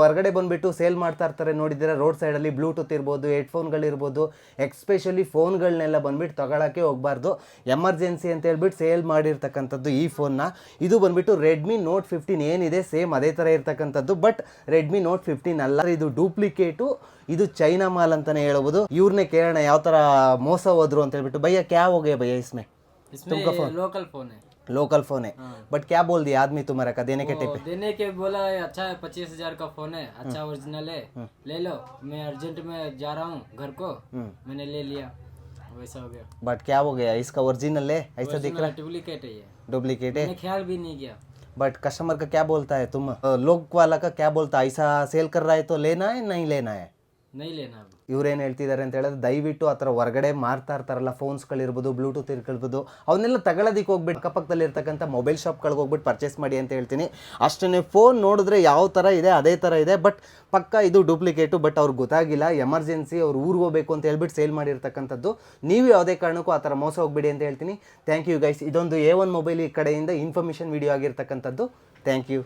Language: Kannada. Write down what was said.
ಹೊರಗಡೆ ಬಂದುಬಿಟ್ಟು ಸೇಲ್ ಮಾಡ್ತಾ ಇರ್ತಾರೆ ನೋಡಿದ್ದೀರಾ, ರೋಡ್ ಸೈಡಲ್ಲಿ ಬ್ಲೂಟೂತ್ ಇರ್ಬೋದು, ಹೆಡ್ಫೋನ್ಗಳಿರ್ಬೋದು, ಎಕ್ಸ್ಪೆಷಲಿ ಫೋನ್ಗಳನ್ನೆಲ್ಲ ಬಂದುಬಿಟ್ಟು ತೊಗೊಳಕ್ಕೆ ಹೋಗಬಾರ್ದು. ಎಮರ್ಜೆನ್ಸಿ ಅಂತ ಹೇಳ್ಬಿಟ್ಟು ಸೇಲ್ ಮಾಡಿರ್ತಕ್ಕಂಥದ್ದು ಈ ಫೋನ್ನ. ಇದು ಬಂದುಬಿಟ್ಟು ರೆಡ್ಮಿ ನೋಟ್ 15 ಏನಿದೆ ಸೇಮ್ ಅದೇ ಥರ ಇರ್ತಕ್ಕಂಥದ್ದು, ಬಟ್ ರೆಡ್ಮಿ ನೋಟ್ 15 ಅಲ್ಲ, ಇದು ಡೂಪ್ಲಿಕೇಟು, ಇದು ಚೈನಾ ಮಾಲ್ ಅಂತಲೇ ಹೇಳ್ಬೋದು. ಇವ್ರನ್ನೇ ಕೇಳೋಣ ಯಾವ ಥರ ಮೋಸ ಹೋದ್ರು ಅಂತ ಹೇಳ್ಬಿಟ್ಟು. ಭಯ್ಯ ಕ್ಯಾ हो गया भैया इसमें तुमका फोन? लोकल फोन है बट क्या बोल दिया आदमी तुम्हारा का देने के टिप? देने के बोला अच्छा है 25,000 का फोन है, अच्छा ओरिजिनल है, ले लो, मैं अर्जेंट में जा रहा हूँ घर को, मैंने ले लिया, वैसा हो गया. बट क्या हो गया, इसका ओरिजिनल है ऐसा दिख रहा है? डुप्लीकेट है ये, डुप्लीकेट है. मैंने ख्याल भी नहीं किया. बट कस्टमर का क्या बोलता है, तुम लोग वाला का क्या बोलता है, ऐसा सेल कर रहा है तो लेना है नहीं लेना है? नहीं लेना. ಇವ್ರೇನು ಹೇಳ್ತಿದ್ದಾರೆ ಅಂತ ಹೇಳಿದ್ರೆ, ದಯವಿಟ್ಟು ಆ ಥರ ಹೊರಗಡೆ ಮಾರ್ತಾ ಇರ್ತಾರಲ್ಲ ಫೋನ್ಸ್ಗಳಿರ್ಬೋದು, ಬ್ಲೂಟೂತ್ ಇರ್ಬೋದು, ಅವನ್ನೆಲ್ಲ ತಗೊಳ್ಳೋದಕ್ಕೆ ಹೋಗ್ಬಿಟ್ಟು ಅಕ್ಕಪಕ್ಕದಲ್ಲಿ ಇರ್ತಕ್ಕಂಥ ಮೊಬೈಲ್ ಶಾಪ್ಗಳಿಗೆ ಹೋಗ್ಬಿಟ್ಟು ಪರ್ಚೇಸ್ ಮಾಡಿ ಅಂತ ಹೇಳ್ತೀನಿ. ಅಷ್ಟೇ ಫೋನ್ ನೋಡಿದ್ರೆ ಯಾವ ಥರ ಇದೆ ಅದೇ ಥರ ಇದೆ, ಬಟ್ ಪಕ್ಕ ಇದು ಡೂಪ್ಲಿಕೇಟು. ಬಟ್ ಅವ್ರಿಗೆ ಗೊತ್ತಾಗಿಲ್ಲ, ಎಮರ್ಜೆನ್ಸಿ ಅವ್ರು ಊರಿಗೆ ಹೋಗಬೇಕು ಅಂತ ಹೇಳ್ಬಿಟ್ಟು ಸೇಲ್ ಮಾಡಿರ್ತಕ್ಕಂಥದ್ದು. ನೀವು ಯಾವುದೇ ಕಾರಣಕ್ಕೂ ಆ ಥರ ಮೋಸ ಹೋಗ್ಬೇಡಿ ಅಂತ ಹೇಳ್ತೀನಿ. Thank you guys. ಇದೊಂದು A1 ಮೊಬೈಲ್ ಈ ಕಡೆಯಿಂದ ಇನ್ಫಾರ್ಮೇಷನ್ ವಿಡಿಯೋ ಆಗಿರ್ತಕ್ಕಂಥದ್ದು. Thank you.